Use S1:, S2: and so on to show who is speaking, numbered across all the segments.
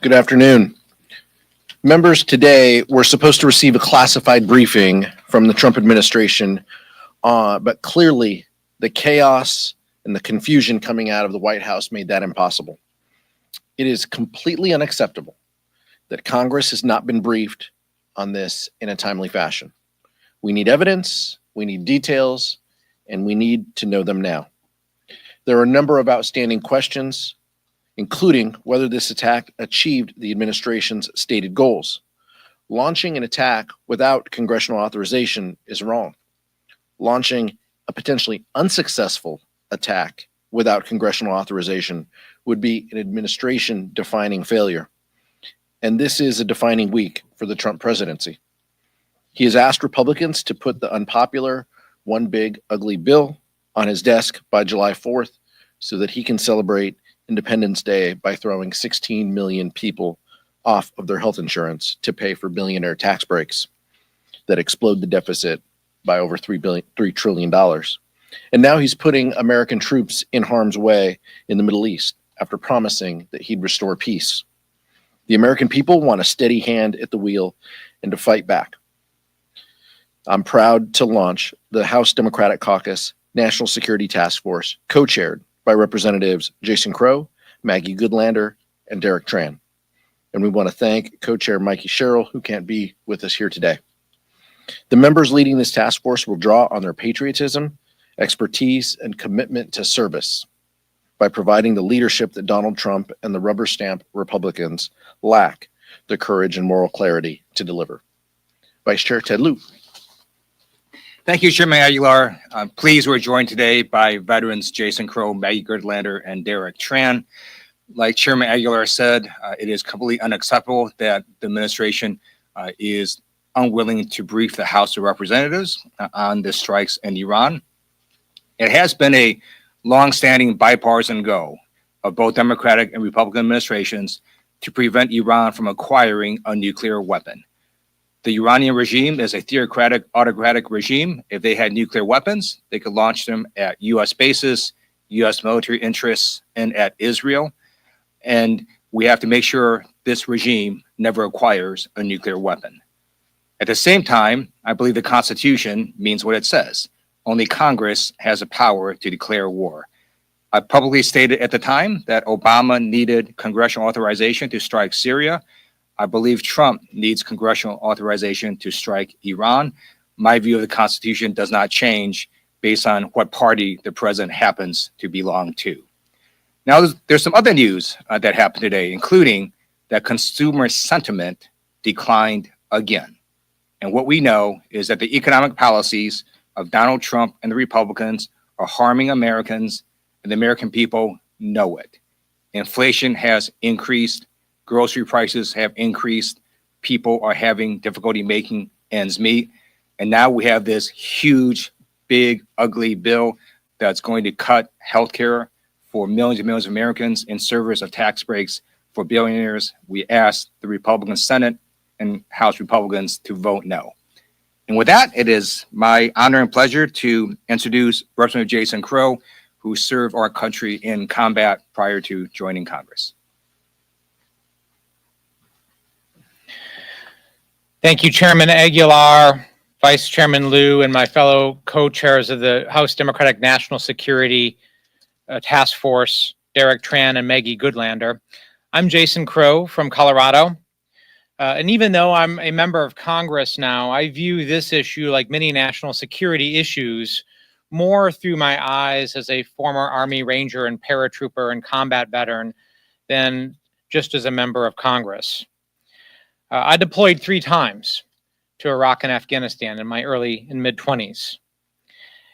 S1: Good afternoon. Members, today we're supposed to receive a classified briefing from the Trump administration, but clearly the chaos and the confusion coming out of the White House made that impossible. It is completely unacceptable that Congress has not been briefed on this in a timely fashion. We need evidence, we need details, and we need to know them now. There are a number of outstanding questions, including whether this attack achieved the administration's stated goals. Launching an attack without congressional authorization is wrong. Launching a potentially unsuccessful attack without congressional authorization would be an administration-defining failure. And this is a defining week for the Trump presidency. He has asked Republicans to put the unpopular One Big Ugly Bill on his desk by July 4th so that he can celebrate Independence Day by throwing 16 million people off of their health insurance to pay for billionaire tax breaks that explode the deficit by over $3 trillion. And now he's putting American troops in harm's way in the Middle East after promising that he'd restore peace. The American people want a steady hand at the wheel and to fight back. I'm proud to launch the House Democratic Caucus National Security Task Force, co-chaired by Representatives Jason Crow, Maggie Goodlander, and Derek Tran. And we want to thank co-chair Mikey Sherrill, who can't be with us here today. The members leading this task force will draw on their patriotism, expertise, and commitment to service by providing the leadership that Donald Trump and the rubber stamp Republicans lack the courage and moral clarity to deliver. Vice Chair Ted Lieu.
S2: Thank you, Chairman Aguilar. I'm pleased we're joined today by veterans Jason Crow, Maggie Goodlander, and Derek Tran. Like Chairman Aguilar said, it is completely unacceptable that the administration is unwilling to brief the House of Representatives on the strikes in Iran. It has been a long-standing bipartisan goal of both Democratic and Republican administrations to prevent Iran from acquiring a nuclear weapon. The Iranian regime is a theocratic, autocratic regime. If they had nuclear weapons, they could launch them at U.S. bases, U.S. military interests, and at Israel. And we have to make sure this regime never acquires a nuclear weapon. At the same time, I believe the Constitution means what it says. Only Congress has the power to declare war. I publicly stated at the time that Obama needed congressional authorization to strike Syria. I believe Trump needs congressional authorization to strike Iran. My view of the Constitution does not change based on what party the president happens to belong to. Now, there's some other news that happened today, including that consumer sentiment declined again. And what we know is that the economic policies of Donald Trump and the Republicans are harming Americans, and the American people know it. Inflation has increased. Grocery prices have increased. People are having difficulty making ends meet. And now we have this huge, big, ugly bill that's going to cut healthcare for millions and millions of Americans in service of tax breaks for billionaires. We asked the Republican Senate and House Republicans to vote no. And with that, it is my honor and pleasure to introduce Representative Jason Crow, who served our country in combat prior to joining Congress.
S3: Thank you, Chairman Aguilar, Vice Chairman Lieu, and my fellow co-chairs of the House Democratic National Security Task Force, Derek Tran and Maggie Goodlander. I'm Jason Crow from Colorado. And even though I'm a member of Congress now, I view this issue, like many national security issues, more through my eyes as a former Army Ranger and paratrooper and combat veteran than just as a member of Congress. I deployed 3 times to Iraq and Afghanistan in my early and mid-20s.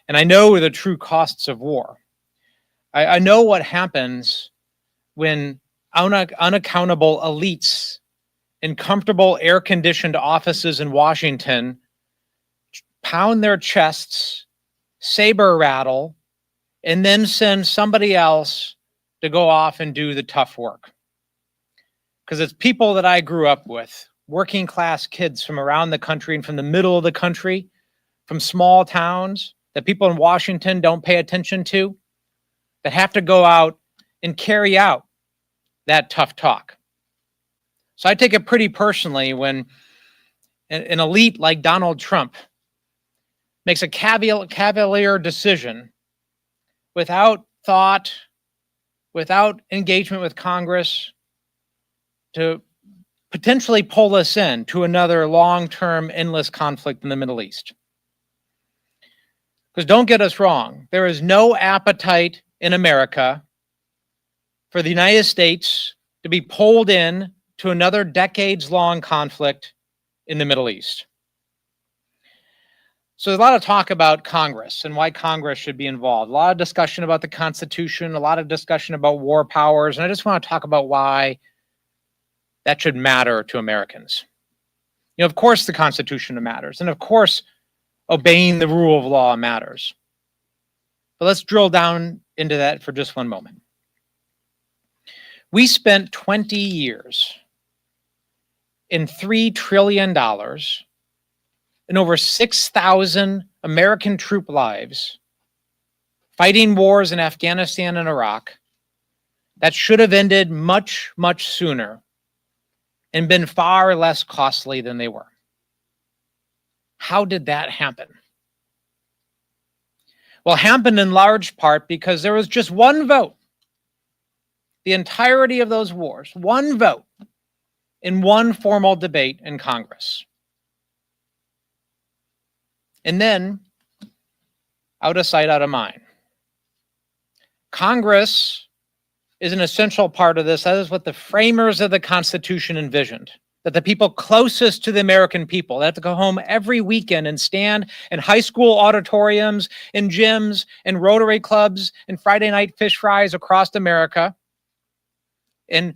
S3: And I know the true costs of war. I know what happens when unaccountable elites in comfortable air-conditioned offices in Washington pound their chests, saber rattle, and then send somebody else to go off and do the tough work. Because it's people that I grew up with, working class kids from around the country and from the middle of the country, from small towns that people in Washington don't pay attention to, that have to go out and carry out that tough talk. So I take it pretty personally when an elite like Donald Trump makes a cavalier decision without thought, without engagement with Congress, to potentially pull us in to another long-term endless conflict in the Middle East. Because don't get us wrong, there is no appetite in America for the United States to be pulled in to another decades-long conflict in the Middle East. So there's a lot of talk about Congress and why Congress should be involved. A lot of discussion about the Constitution, a lot of discussion about war powers, and I just want to talk about why that should matter to Americans. You know, of course the Constitution matters, and of course obeying the rule of law matters. But let's drill down into that for just one moment. We spent 20 years in $3 trillion and over 6,000 American troop lives fighting wars in Afghanistan and Iraq that should have ended much, much sooner and been far less costly than they were. How did that happen? Well, it happened in large part because there was just one vote. The entirety of those wars, one vote in one formal debate in Congress. And then, out of sight, out of mind. Congress is an essential part of this. That is what the framers of the Constitution envisioned. That the people closest to the American people, they have to go home every weekend and stand in high school auditoriums, in gyms, in Rotary clubs, and Friday night fish fries across America, and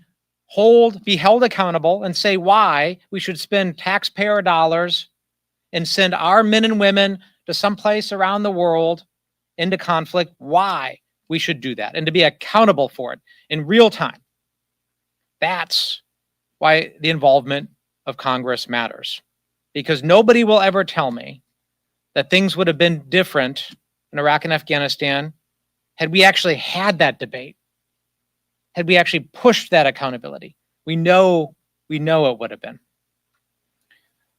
S3: be held accountable and say why we should spend taxpayer dollars and send our men and women to someplace around the world into conflict, why we should do that, and to be accountable for it in real time. That's why the involvement of Congress matters. Because nobody will ever tell me that things would have been different in Iraq and Afghanistan had we actually had that debate, had we actually pushed that accountability. We know it would have been.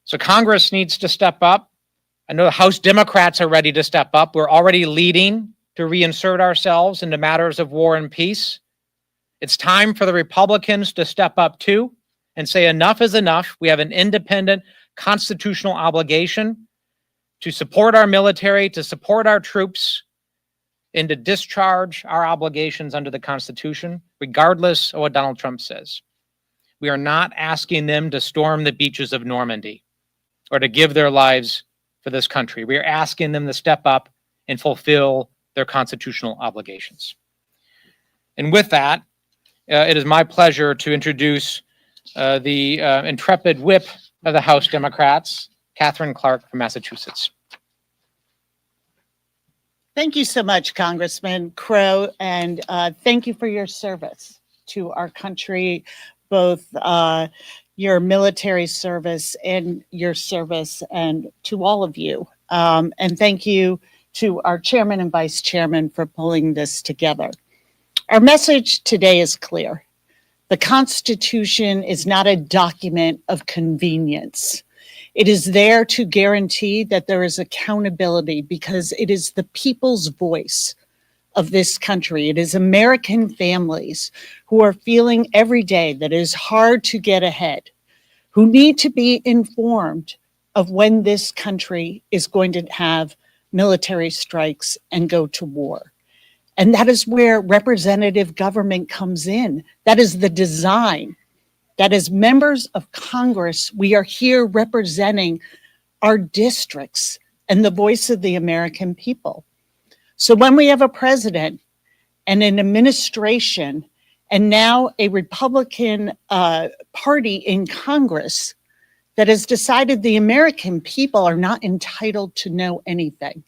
S3: So Congress needs to step up. I know the House Democrats are ready to step up. We're already leading to reinsert ourselves into matters of war and peace. It's time for the Republicans to step up too and say enough is enough. We have an independent constitutional obligation to support our military, to support our troops, and to discharge our obligations under the Constitution, regardless of what Donald Trump says. We are not asking them to storm the beaches of Normandy or to give their lives for this country. We are asking them to step up and fulfill their constitutional obligations. And with that, it is my pleasure to introduce the intrepid whip of the House Democrats, Catherine Clark from Massachusetts.
S4: Thank you so much, Congressman Crow, and thank you for your service to our country, both your military service and your service, and to all of you. And thank you to our chairman and vice chairman for pulling this together. Our message today is clear. The Constitution is not a document of convenience. It is there to guarantee that there is accountability because it is the people's voice of this country. It is American families who are feeling every day that it is hard to get ahead, who need to be informed of when this country is going to have military strikes and go to war. And that is where representative government comes in. That is the design. That as members of Congress, we are here representing our districts and the voice of the American people. So when we have a president and an administration and now a Republican party in Congress that has decided the American people are not entitled to know anything.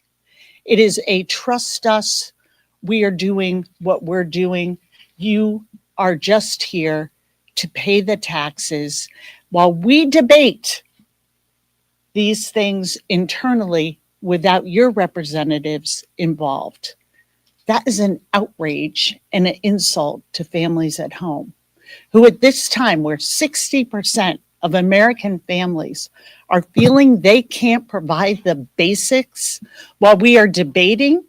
S4: It is a trust us, we are doing what we're doing. You are just here to pay the taxes while we debate these things internally without your representatives involved. That is an outrage and an insult to families at home. who at this time, where 60% of American families are feeling they can't provide the basics, while we are debating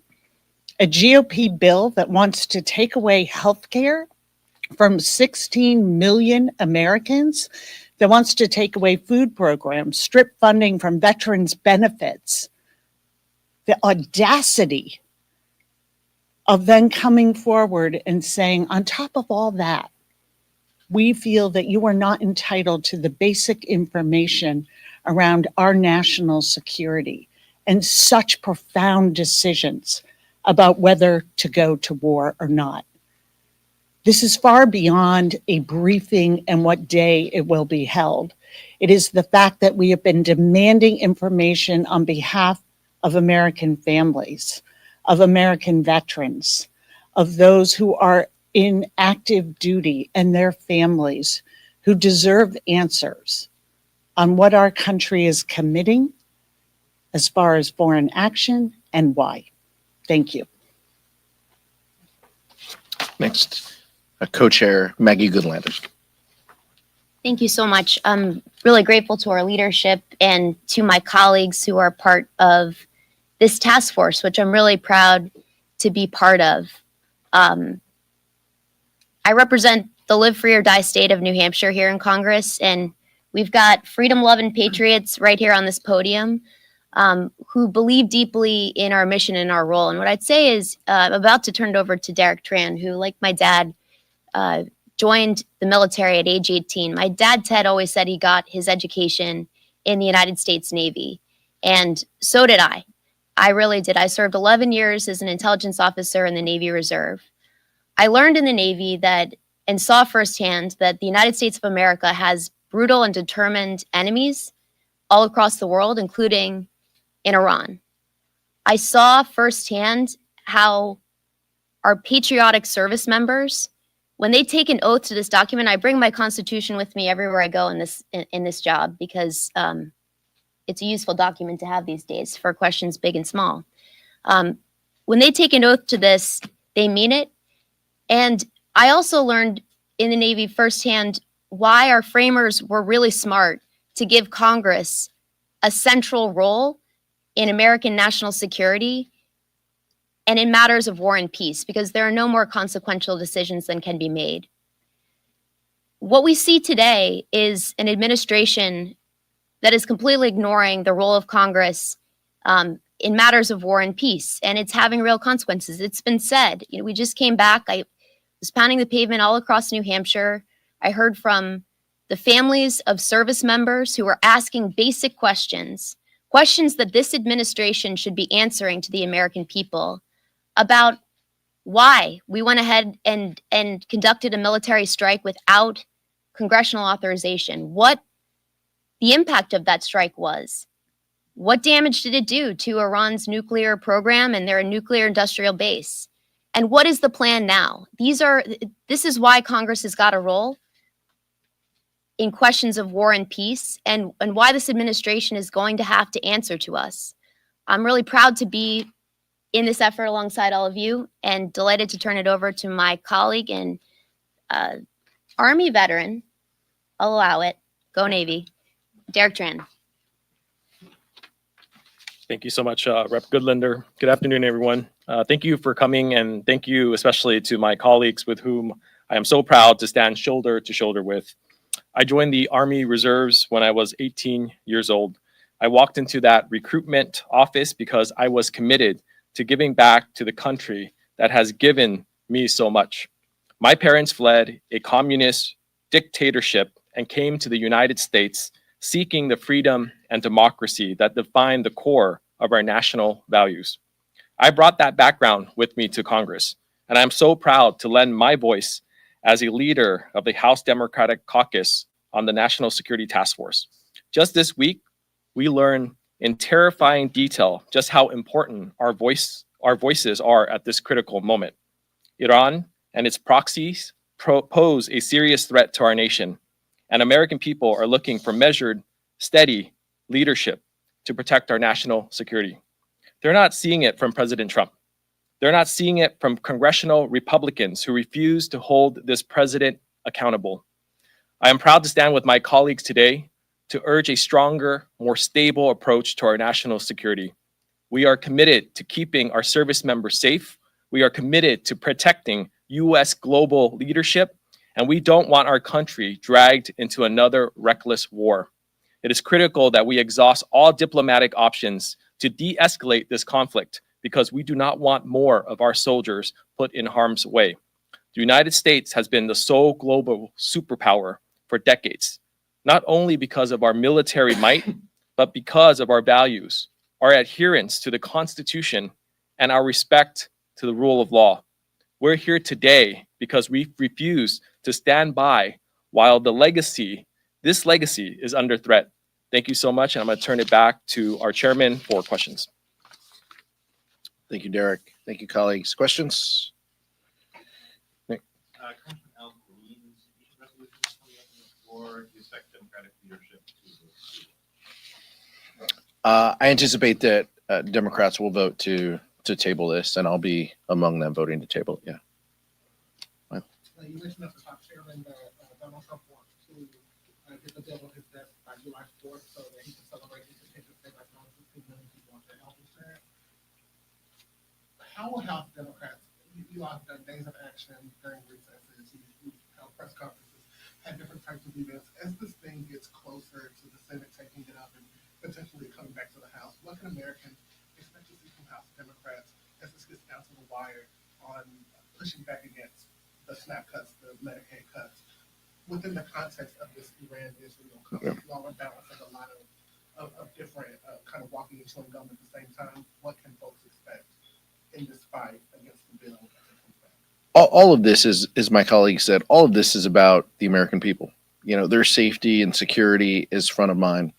S4: a GOP bill that wants to take away health care from 16 million Americans, that wants to take away food programs, strip funding from veterans' benefits. The audacity of then coming forward and saying, on top of all that, we feel that you are not entitled to the basic information around our national security and such profound decisions about whether to go to war or not. This is far beyond a briefing and what day it will be held. It is the fact that we have been demanding information on behalf of American families, of American veterans, of those who are in active duty and their families who deserve answers on what our country is committing as far as foreign action and why. Thank you.
S1: Next, co-chair Maggie Goodlander.
S5: Thank you so much. I'm really grateful to our leadership and to my colleagues who are part of this task force, which I'm really proud to be part of. I represent the Live Free or Die state of New Hampshire here in Congress, and we've got freedom-loving patriots right here on this podium who believe deeply in our mission and our role. And what I'd say is I'm about to turn it over to Derek Tran, who, like my dad, joined the military at age 18. My dad, Ted, always said he got his education in the United States Navy, and so did I. I really did. I served 11 years as an intelligence officer in the Navy Reserve. I learned in the Navy that and saw firsthand that the United States of America has brutal and determined enemies all across the world, including in Iran. I saw firsthand how our patriotic service members, when they take an oath to this document, I bring my Constitution with me everywhere I go in this job because it's a useful document to have these days for questions big and small. When they take an oath to this, they mean it. And I also learned in the Navy firsthand why our framers were really smart to give Congress a central role in American national security and in matters of war and peace, because there are no more consequential decisions than can be made. What we see today is an administration that is completely ignoring the role of Congress in matters of war and peace, and it's having real consequences. It's been said, we just came back. I was pounding the pavement all across New Hampshire. I heard from the families of service members who are asking basic questions that this administration should be answering to the American people about why we went ahead and conducted a military strike without congressional authorization, what the impact of that strike was, what damage did it do to Iran's nuclear program and their nuclear industrial base, and what is the plan now? This is why Congress has got a role in questions of war and peace, and why this administration is going to have to answer to us. I'm really proud to be in this effort alongside all of you, and delighted to turn it over to my colleague and Army veteran, I'll allow it, go Navy, Derek Tran.
S6: Thank you so much, Rep. Goodlander. Good afternoon, everyone. Thank you for coming, and thank you especially to my colleagues with whom I am so proud to stand shoulder to shoulder with. I joined the Army Reserves when I was 18 years old. I walked into that recruitment office because I was committed to giving back to the country that has given me so much. My parents fled a communist dictatorship and came to the United States seeking the freedom and democracy that define the core of our national values. I brought that background with me to Congress, and I'm so proud to lend my voice as a leader of the House Democratic Caucus on the National Security Task Force. Just this week, we learned in terrifying detail just how important our voices are at this critical moment. Iran and its proxies pose a serious threat to our nation, and American people are looking for measured, steady leadership to protect our national security. They're not seeing it from President Trump. They're not seeing it from congressional Republicans who refuse to hold this president accountable. I am proud to stand with my colleagues today to urge a stronger, more stable approach to our national security. We are committed to keeping our service members safe. We are committed to protecting U.S. global leadership, and we don't want our country dragged into another reckless war. It is critical that we exhaust all diplomatic options to de-escalate this conflict because we do not want more of our soldiers put in harm's way. The United States has been the sole global superpower for decades, not only because of our military might, but because of our values, our adherence to the Constitution, and our respect to the rule of law. We're here today because we refuse to stand by while this legacy is under threat. Thank you so much, and I'm going to turn it back to our chairman for questions.
S1: Thank you, Derek. Thank you, colleagues. Questions?
S7: Congressman Al Green's resolution is coming up on the floor. Do you expect Democratic leadership to vote?
S1: I anticipate that Democrats will vote to table this, and I'll be among them voting to table it. Yeah.
S8: You mentioned at the top, Chairman, that Donald Trump wants to get the bill on his desk by July 4th so that he can celebrate Independence Day like 15 million people on the health insurance. How will House Democrats, you all have done days of action during recesses, you've held press conferences, had different types of events. As this thing gets closer to the Senate taking it up and potentially coming back to the House, what can Americans expect to see from House Democrats as this gets down to the wire on pushing back against the SNAP cuts, the Medicaid cuts, within the context of this Iran-Israel conflict? You all are balancing a lot of different kind of walking and chewing gum at the same time. What can folks expect in this fight against the bill as it comes back?
S1: All of this is, as my colleague said, all of this is about the American people. You know, their safety and security is front of mind,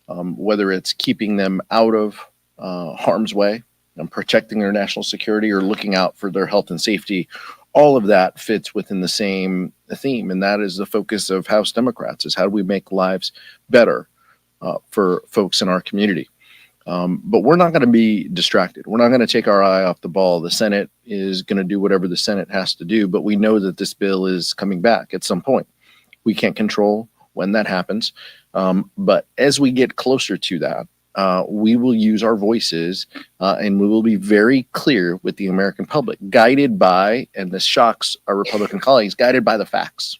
S1: whether it's keeping them out of harm's way and protecting their national security or looking out for their health and safety. All of that fits within the same theme, and that is the focus of House Democrats, is how do we make lives better for folks in our community. But we're not going to be distracted. We're not going to take our eye off the ball. The Senate is going to do whatever the Senate has to do, but we know that this bill is coming back at some point. We can't control when that happens, but as we get closer to that, we will use our voices and we will be very clear with the American public, guided by, and this shocks our Republican colleagues, guided by the facts,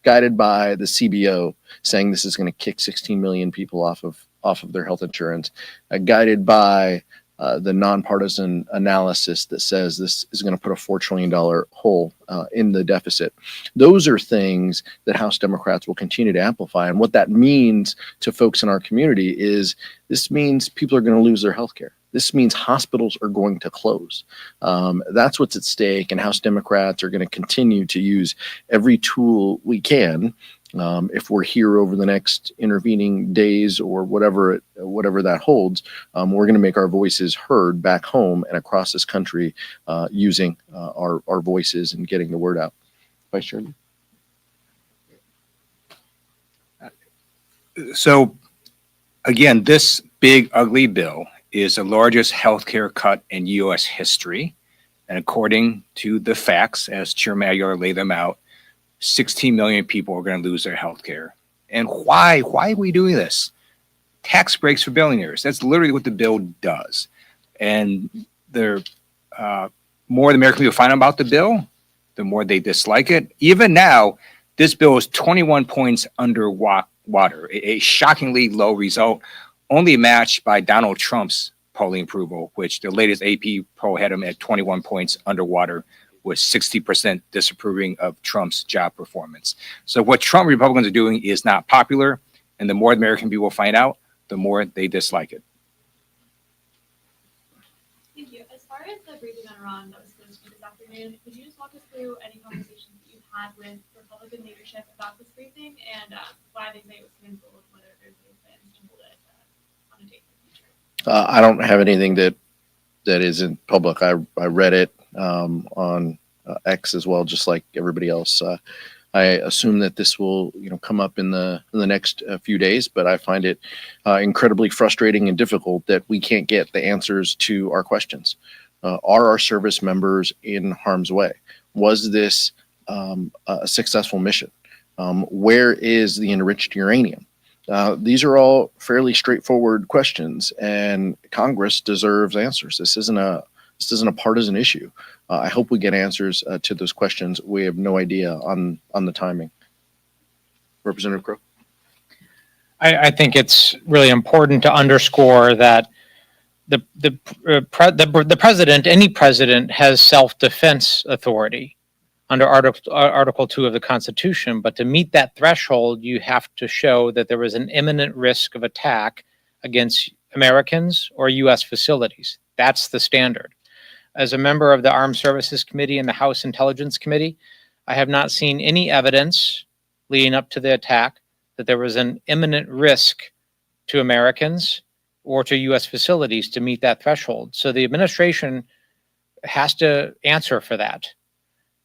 S1: guided by the CBO saying this is going to kick 16 million people off of their health insurance, guided by the nonpartisan analysis that says this is going to put a $4 trillion hole in the deficit. Those are things that House Democrats will continue to amplify. And what that means to folks in our community is this means people are going to lose their health care. This means hospitals are going to close. That's what's at stake. And House Democrats are going to continue to use every tool we can. If we're here over the next intervening days or whatever that holds, we're going to make our voices heard back home and across this country using our voices and getting the word out. Vice Chairman.
S2: So again, this big, ugly bill is the largest healthcare cut in U.S. history. And according to the facts, as Chairman Aguilar laid them out, 16 million people are going to lose their health care. And why? Why are we doing this? Tax breaks for billionaires. That's literally what the bill does. And the more the American people find out about the bill, the more they dislike it. Even now, this bill is 21 points under water, a shockingly low result, only matched by Donald Trump's polling approval, which the latest AP poll had him at 21 points underwater, with 60% disapproving of Trump's job performance. So what Trump Republicans are doing is not popular, and the more American people find out, the more they dislike it.
S9: Thank you. As far as the briefing on Iran that was supposed to be this afternoon, could you just walk us through any conversations that you've had with Republican leadership about this briefing and why they say it was canceled, whether there's any plans to hold it on a date in the future?
S1: I don't have anything that isn't public. I read it on X as well, just like everybody else. I assume that this will, come up in the next few days, but I find it incredibly frustrating and difficult that we can't get the answers to our questions. Are our service members in harm's way? Was this a successful mission? Where is the enriched uranium? These are all fairly straightforward questions, and Congress deserves answers. This isn't a partisan issue. I hope we get answers to those questions. We have no idea on the timing. Representative Crow.
S3: I think it's really important to underscore that the president, any president, has self-defense authority under Article 2 of the Constitution. But to meet that threshold, you have to show that there was an imminent risk of attack against Americans or U.S. facilities. That's the standard. As a member of the Armed Services Committee and the House Intelligence Committee, I have not seen any evidence leading up to the attack that there was an imminent risk to Americans or to U.S. facilities to meet that threshold. So the administration has to answer for that.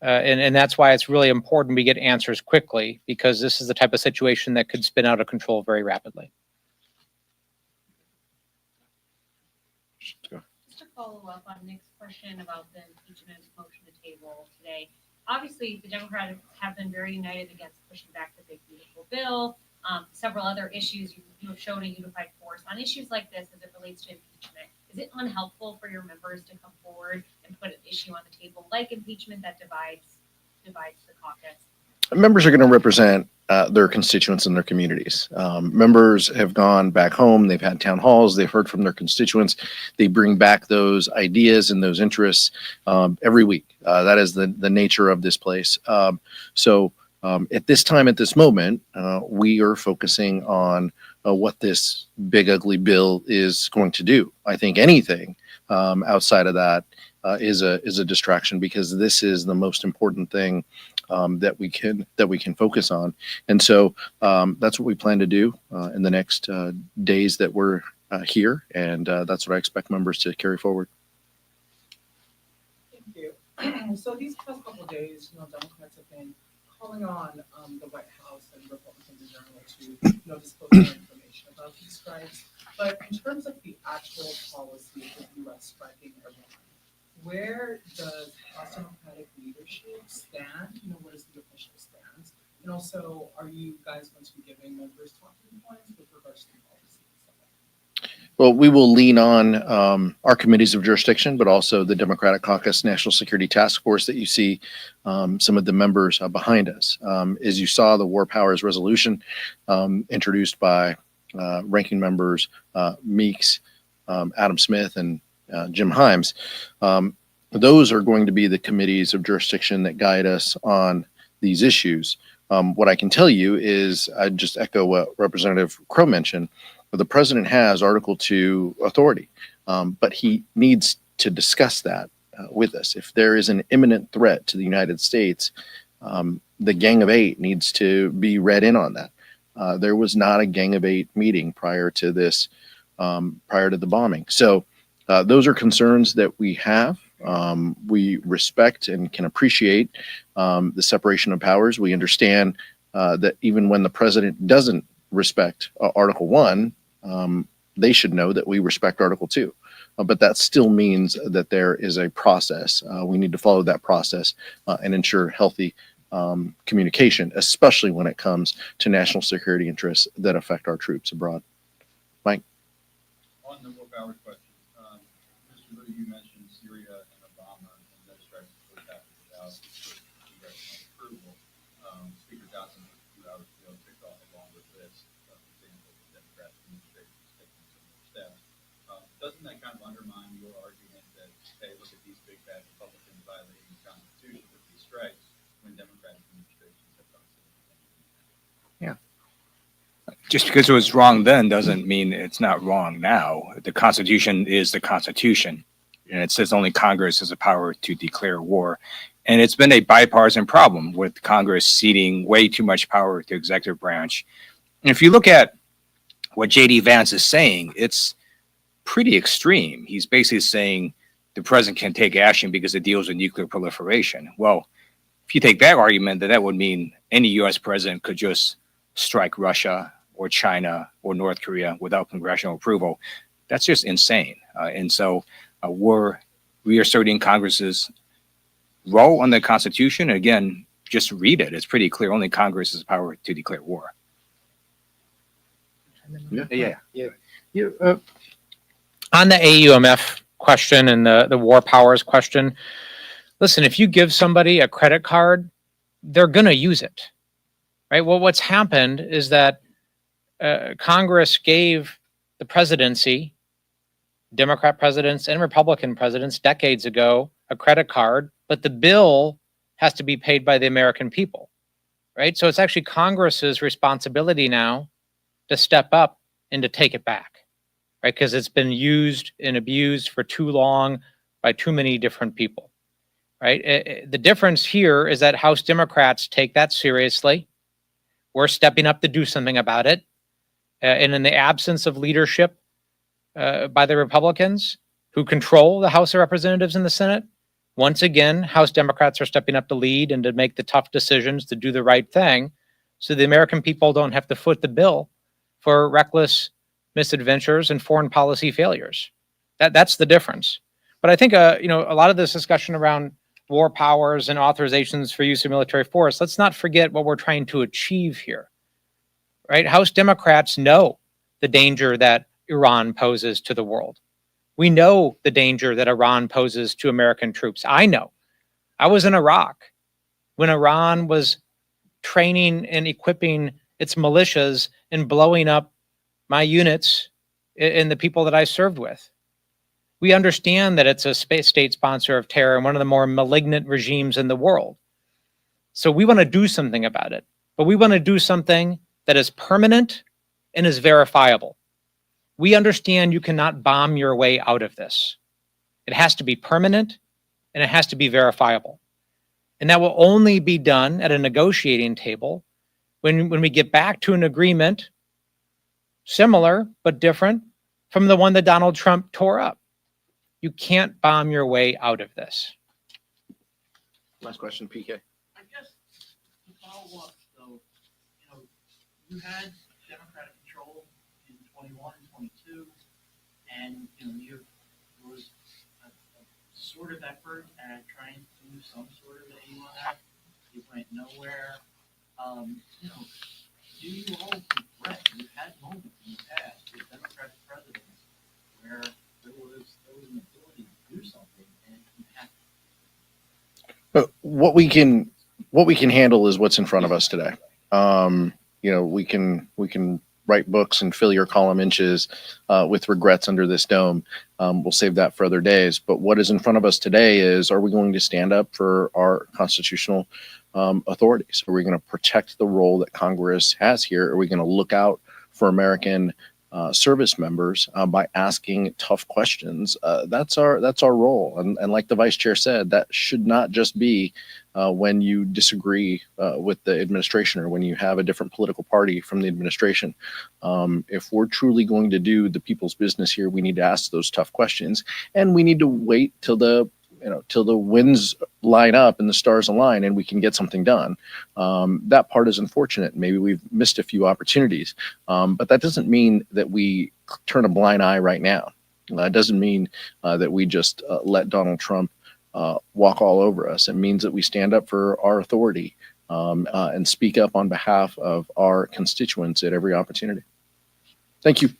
S3: And that's why it's really important we get answers quickly, because this is the type of situation that could spin out of control very rapidly.
S10: Just to follow up on Nick's question about the impeachment motion to table today, obviously the Democrats have been very united against pushing back the big beautiful bill. Several other issues you have shown a unified force on issues like this as it relates to impeachment. Is it unhelpful for your members to come forward and put an issue on the table like impeachment that divides the caucus?
S1: Members are going to represent their constituents and their communities. Members have gone back home. They've had town halls. They've heard from their constituents. They bring back those ideas and those interests every week. That is the nature of this place. So at this time, at this moment, we are focusing on what this big ugly bill is going to do. I think anything outside of that is a distraction, because this is the most important thing that we can focus on. And so that's what we plan to do in the next days that we're here, and that's what I expect members to carry forward.
S8: Thank you. So these past couple of days, Democrats have been calling on the White House and Republicans in general to disclose more information about these strikes. But in terms of the actual policy of the U.S. striking Iran, where does House Democratic leadership stand? What is the official stance? And also, are you guys going to be giving members talking points with regards to the policy?
S1: Well, we will lean on our committees of jurisdiction, but also the Democratic Caucus National Security Task Force that you see some of the members behind us. As you saw, the War Powers Resolution introduced by ranking members Meeks, Adam Smith, and Jim Himes. Those are going to be the committees of jurisdiction that guide us on these issues. What I can tell you is, I'd just echo what Representative Crow mentioned. The president has Article 2 authority, but he needs to discuss that with us. If there is an imminent threat to the United States, the Gang of Eight needs to be read in on that. There was not a Gang of Eight meeting prior to this, prior to the bombing. So those are concerns that we have. We respect and can appreciate the separation of powers. We understand that even when the president doesn't respect Article 1, they should know that we respect Article 2. But that still means that there is a process. We need to follow that process and ensure healthy communication, especially when it comes to national security interests that affect our troops abroad. Mike?
S7: On the War Powers question, Mr. Lieu, you mentioned Syria and Obama and their strikes for that without congressional approval. Speaker Johnson, a few hours ago, ticked off a long list of examples of Democratic administrations taking similar steps. Doesn't that kind of undermine your argument that, hey, look at these big bad Republicans violating the Constitution with these strikes when Democratic administrations have done something?
S2: Yeah. Just because it was wrong then doesn't mean it's not wrong now. The Constitution is the Constitution, and it says only Congress has the power to declare war. And it's been a bipartisan problem with Congress ceding way too much power to the executive branch. And if you look at what J.D. Vance is saying, it's pretty extreme. He's basically saying the president can take action because it deals with nuclear proliferation. Well, if you take that argument, then that would mean any U.S. president could just strike Russia or China or North Korea without congressional approval. That's just insane. And so we're reasserting Congress's role on the Constitution. Again, just read it. It's pretty clear. Only Congress has power to declare war. Yeah.
S3: On the AUMF question and the war powers question, listen, if you give somebody a credit card, they're going to use it, right? Well, what's happened is that Congress gave the presidency, Democrat presidents and Republican presidents decades ago, a credit card, but the bill has to be paid by the American people, right? So it's actually Congress's responsibility now to step up and to take it back, right? Because it's been used and abused for too long by too many different people, right? The difference here is that House Democrats take that seriously. We're stepping up to do something about it. And in the absence of leadership by the Republicans who control the House of Representatives and the Senate, once again, House Democrats are stepping up to lead and to make the tough decisions to do the right thing so the American people don't have to foot the bill for reckless misadventures and foreign policy failures. That's the difference. But I think, a lot of this discussion around war powers and authorizations for use of military force, let's not forget what we're trying to achieve here, right? House Democrats know the danger that Iran poses to the world. We know the danger that Iran poses to American troops. I know. I was in Iraq when Iran was training and equipping its militias and blowing up my units and the people that I served with. We understand that it's a state sponsor of terror and one of the more malignant regimes in the world. So we want to do something about it, but we want to do something that is permanent and is verifiable. We understand you cannot bomb your way out of this. It has to be permanent and it has to be verifiable. And that will only be done at a negotiating table when we get back to an agreement similar but different from the one that Donald Trump tore up. You can't bomb your way out of this.
S1: Last question, PK.
S11: I guess to follow up, though, you had Democratic control in 21 and 22, and there was a sort of effort at trying to do some sort of AUMF. It went nowhere. Do you all regret you've had moments in the past with Democratic presidents where there was an ability to do something and you had
S1: But what we can handle is what's in front of us today. We can write books and fill your column inches with regrets under this dome. We'll save that for other days. But what is in front of us today is, are we going to stand up for our constitutional authorities? Are we going to protect the role that Congress has here? Are we going to look out for American service members by asking tough questions? That's our role. And like the vice chair said, that should not just be when you disagree with the administration or when you have a different political party from the administration. If we're truly going to do the people's business here, we need to ask those tough questions, and we need to wait till the winds line up and the stars align and we can get something done. That part is unfortunate. Maybe we've missed a few opportunities, but that doesn't mean that we turn a blind eye right now. It doesn't mean that we just let Donald Trump walk all over us. It means that we stand up for our authority and speak up on behalf of our constituents at every opportunity. Thank you.